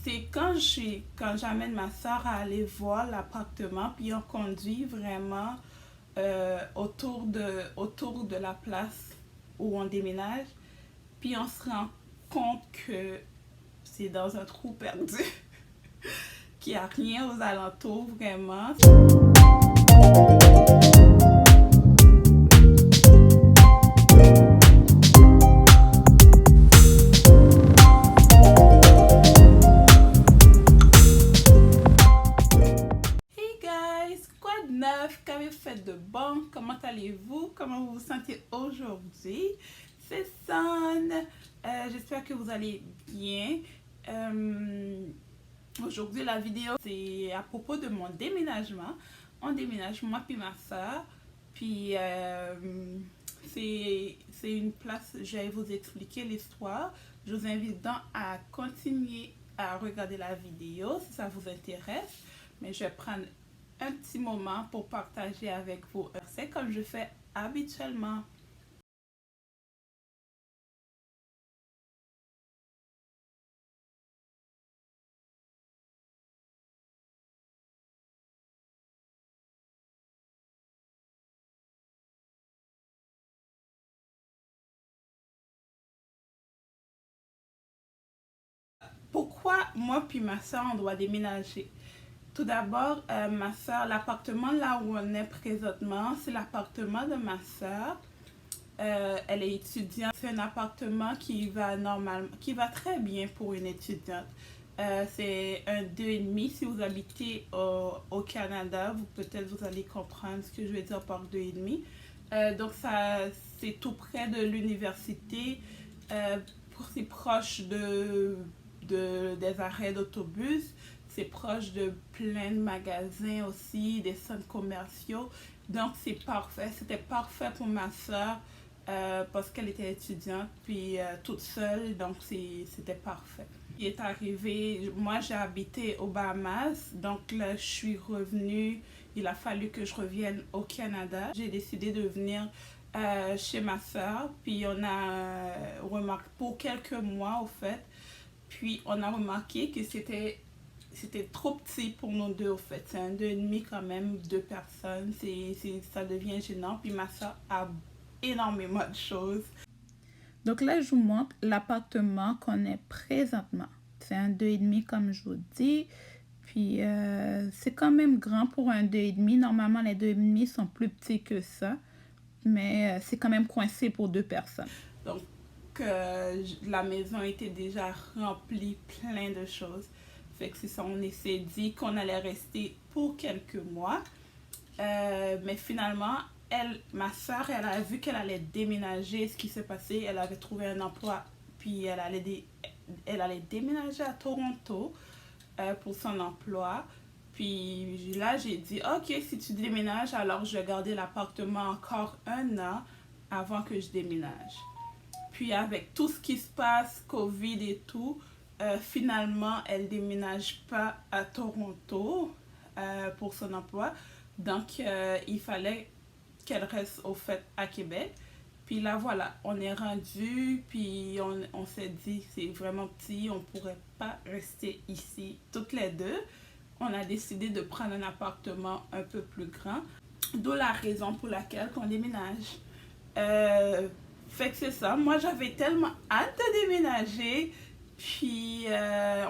C'est quand j'amène ma soeur à aller voir l'appartement, puis on conduit vraiment autour de la place où on déménage, puis on se rend compte que c'est dans un trou perdu, qu'il n'y a rien aux alentours vraiment. Hey guys, quoi de neuf? Qu'avez-vous fait de bon? Comment allez-vous? Comment vous vous sentez aujourd'hui? C'est Son. J'espère que vous allez bien. Aujourd'hui, la vidéo, c'est à propos de mon déménagement. On déménage, moi puis ma soeur. Puis, c'est une place, je vais vous expliquer l'histoire. Je vous invite donc à continuer à regarder la vidéo si ça vous intéresse. Mais je vais prendre un petit moment pour partager avec vous. C'est comme je fais habituellement. Pourquoi moi puis ma soeur on doit déménager? Tout d'abord, ma soeur, l'appartement là où on est présentement, c'est l'appartement de ma soeur. Elle est étudiante. C'est un appartement qui va très bien pour une étudiante. C'est un 2,5. Si vous habitez au Canada, peut-être vous allez comprendre ce que je veux dire par 2,5. Donc ça, c'est tout près de l'université. C'est proche des arrêts d'autobus. C'est proche de plein de magasins aussi, des centres commerciaux. Donc c'est parfait. C'était parfait pour ma soeur parce qu'elle était étudiante puis toute seule. Donc c'était parfait. Il est arrivé, moi j'ai habité aux Bahamas. Donc là je suis revenue. Il a fallu que je revienne au Canada. J'ai décidé de venir chez ma soeur. Puis on a remarqué pour quelques mois au fait. Puis on a remarqué que c'était trop petit pour nous deux, au fait. C'est un 2,5 quand même, 2 personnes. Ça devient gênant. Puis ma soeur a énormément de choses. Donc là, je vous montre l'appartement qu'on est présentement. C'est un 2,5 comme je vous dis. Puis c'est quand même grand pour un 2,5. Normalement, les 2,5 sont plus petits que ça. Mais c'est quand même coincé pour 2 personnes. Donc la maison était déjà remplie plein de choses. Fait que c'est ça, on s'est dit qu'on allait rester pour quelques mois. Mais finalement, ma soeur, elle a vu qu'elle allait déménager. Ce qui s'est passé, elle avait trouvé un emploi. Puis elle allait déménager à Toronto pour son emploi. Puis là, j'ai dit, ok, si tu déménages, alors je vais garder l'appartement encore 1 an avant que je déménage. Puis avec tout ce qui se passe, Covid et tout, finalement, elle ne déménage pas à Toronto pour son emploi. Donc, il fallait qu'elle reste au fait à Québec. Puis là, voilà, on est rendu, puis on s'est dit, c'est vraiment petit, on ne pourrait pas rester ici toutes les deux. On a décidé de prendre un appartement un peu plus grand. D'où la raison pour laquelle on déménage. Fait que c'est ça. Moi, j'avais tellement hâte de déménager. Puis,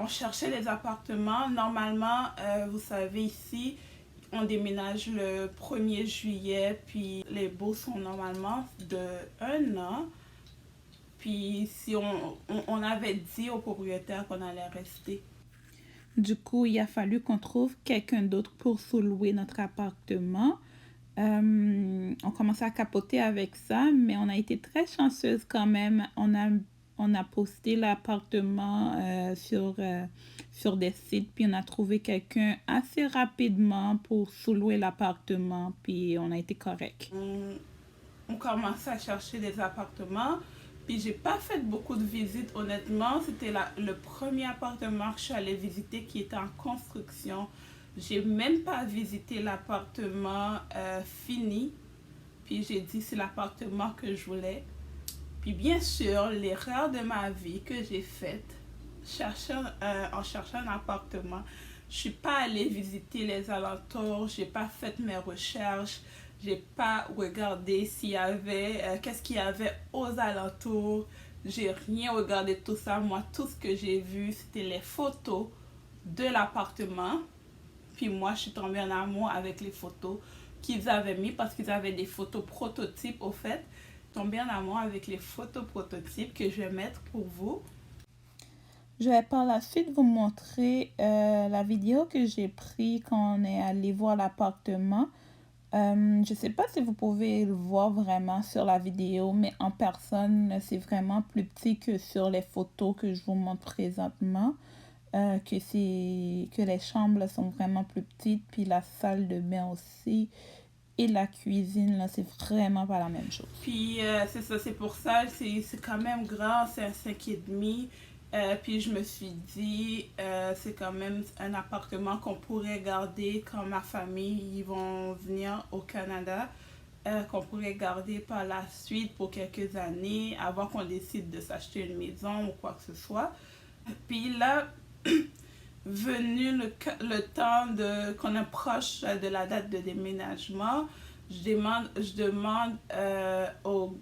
on cherchait les appartements. Normalement, vous savez, ici, on déménage le 1er juillet. Puis, les baux sont normalement de 1 an. Puis, si on avait dit au propriétaire qu'on allait rester. Du coup, il a fallu qu'on trouve quelqu'un d'autre pour sous-louer notre appartement. On commençait à capoter avec ça, mais on a été très chanceuse quand même. On a posté l'appartement sur des sites, puis on a trouvé quelqu'un assez rapidement pour sous-louer l'appartement, puis on a été correct. On commençait à chercher des appartements, puis j'ai pas fait beaucoup de visites honnêtement. C'était le premier appartement que je suis allée visiter qui était en construction. J'ai même pas visité l'appartement fini. Puis j'ai dit c'est l'appartement que je voulais. Puis bien sûr, l'erreur de ma vie que j'ai faite, en cherchant un appartement, je suis pas allée visiter les alentours, j'ai pas fait mes recherches, j'ai pas regardé s'il y avait, qu'est-ce qu'il y avait aux alentours. J'ai rien regardé de tout ça. Moi, tout ce que j'ai vu, c'était les photos de l'appartement. Puis moi, je suis tombée en amour avec les photos qu'ils avaient mis parce qu'ils avaient des photos prototypes au fait. Tombée en amour avec les photos prototypes que je vais mettre pour vous. Je vais par la suite vous montrer la vidéo que j'ai prise quand on est allé voir l'appartement. Je ne sais pas si vous pouvez le voir vraiment sur la vidéo, mais en personne, c'est vraiment plus petit que sur les photos que je vous montre présentement. Que les chambres là, sont vraiment plus petites, puis la salle de bain aussi. Et la cuisine, là, c'est vraiment pas la même chose. Puis c'est ça, c'est pour ça, c'est quand même grand, c'est un 5,5. Puis je me suis dit, c'est quand même un appartement qu'on pourrait garder quand ma famille ils vont venir au Canada, qu'on pourrait garder par la suite pour quelques années, avant qu'on décide de s'acheter une maison ou quoi que ce soit. Puis là, venu le temps qu'on approche de la date de déménagement, je demande au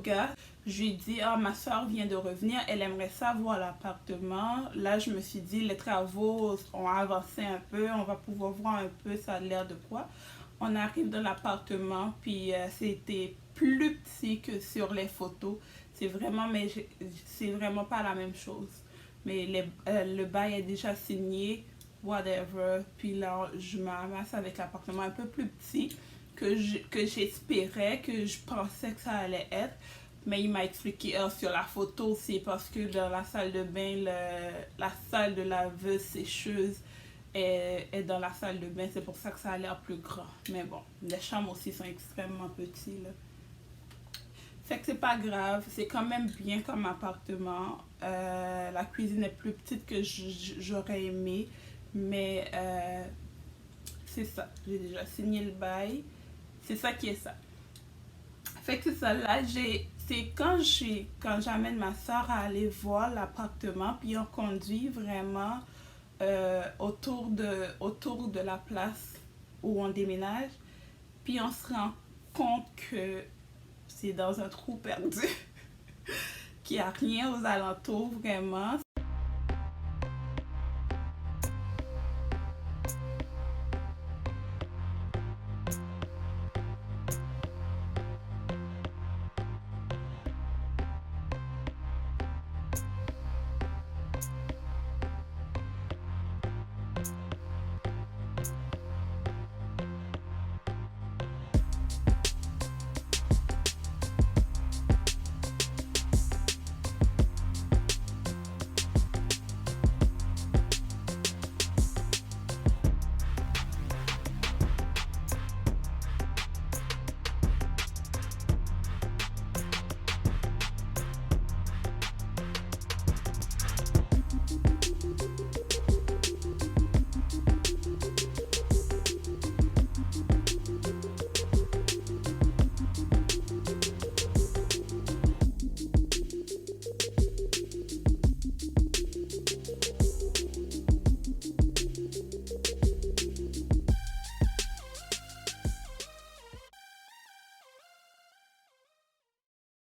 gars, je lui dis, ah, ma soeur vient de revenir, elle aimerait ça voir l'appartement. Là, je me suis dit, les travaux ont avancé un peu, on va pouvoir voir un peu, ça a l'air de quoi. On arrive dans l'appartement, puis c'était plus petit que sur les photos. C'est vraiment pas la même chose. Mais le bail est déjà signé, whatever. Puis là, je m'amasse avec l'appartement un peu plus petit que j'espérais, que je pensais que ça allait être. Mais il m'a expliqué sur la photo, c'est parce que dans la salle de bain, la salle de laveuse sécheuse est dans la salle de bain. C'est pour ça que ça a l'air plus grand. Mais bon, les chambres aussi sont extrêmement petites, là. Fait que c'est pas grave, c'est quand même bien comme appartement. La cuisine est plus petite que j'aurais aimé, mais c'est ça. J'ai déjà signé le bail. C'est ça qui est ça. Fait que c'est ça. Là, c'est quand j'amène ma soeur à aller voir l'appartement, puis on conduit vraiment autour de la place où on déménage, puis on se rend compte que c'est dans un trou perdu, qu'il n'y a rien aux alentours vraiment.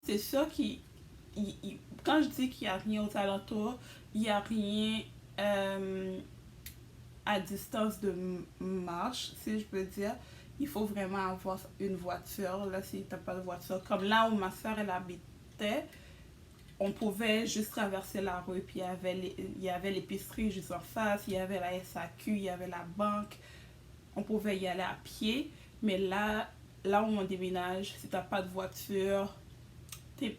C'est sûr quand je dis qu'il n'y a rien aux alentours, il n'y a rien à distance de marche, si je peux dire. Il faut vraiment avoir une voiture, là, si tu n'as pas de voiture. Comme là où ma soeur, elle habitait, on pouvait juste traverser la rue, puis il y avait l'épicerie juste en face, il y avait la SAQ, il y avait la banque. On pouvait y aller à pied, mais là où on déménage, si tu n'as pas de voiture, t'es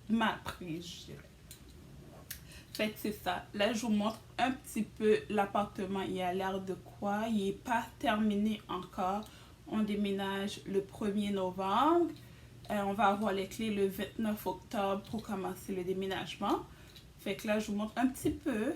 mal pris, je dirais. Fait que c'est ça. Là, je vous montre un petit peu l'appartement. Il a l'air de quoi? Il n'est pas terminé encore. On déménage le 1er novembre. On va avoir les clés le 29 octobre pour commencer le déménagement. Fait que là, je vous montre un petit peu.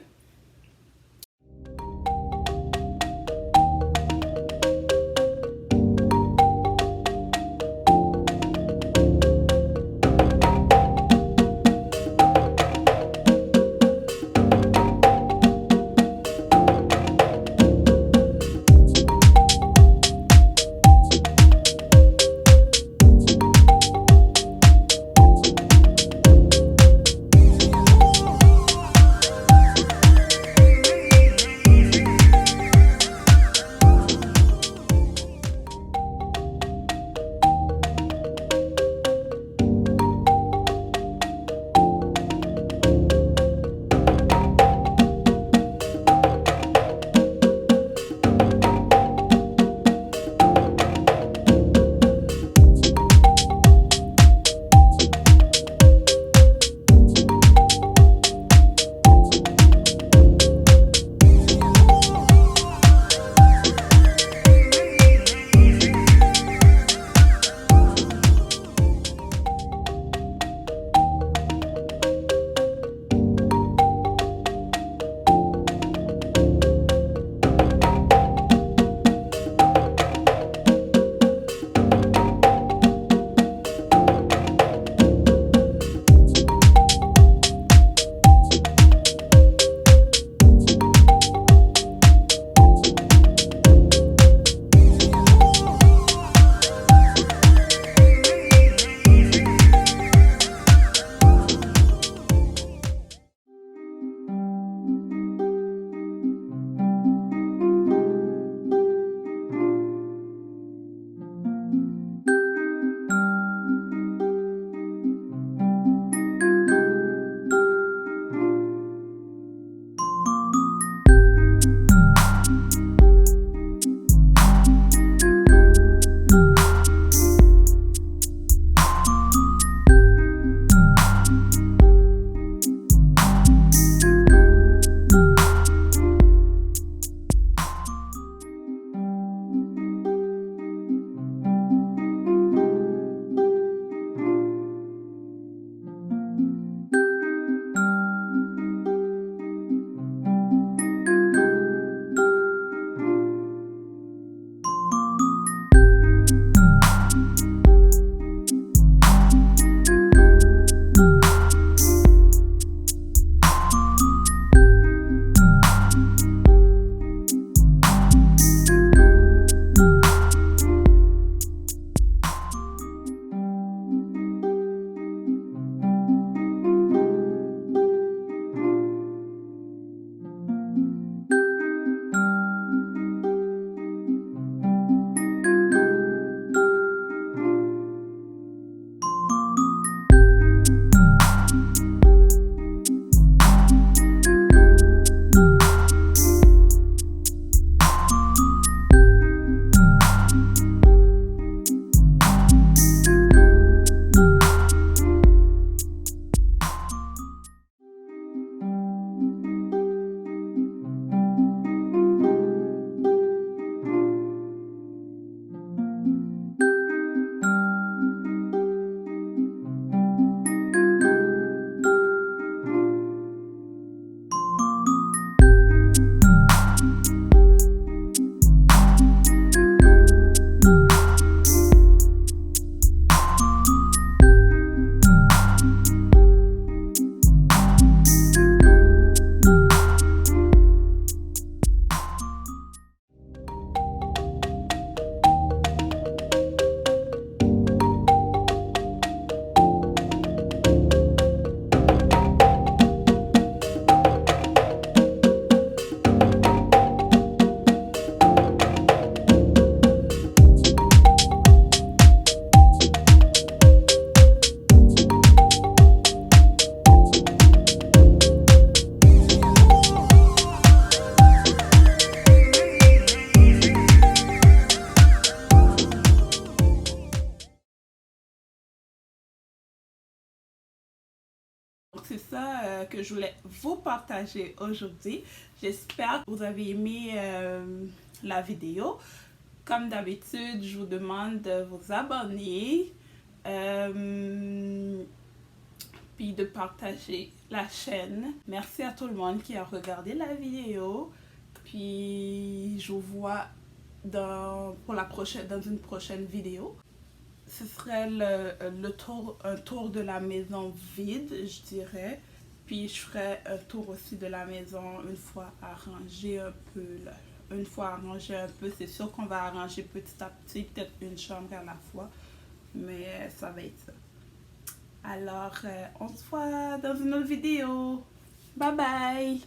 c'est ça que je voulais vous partager aujourd'hui. J'espère que vous avez aimé la vidéo. Comme d'habitude, je vous demande de vous abonner. Puis de partager la chaîne. Merci à tout le monde qui a regardé la vidéo. Puis je vous vois dans une prochaine vidéo. Ce serait un tour de la maison vide, je dirais. Puis je ferai un tour aussi de la maison une fois arrangé un peu. Là. Une fois arrangé un peu, c'est sûr qu'on va arranger petit à petit, peut-être une chambre à la fois. Mais ça va être ça. Alors, on se voit dans une autre vidéo. Bye bye!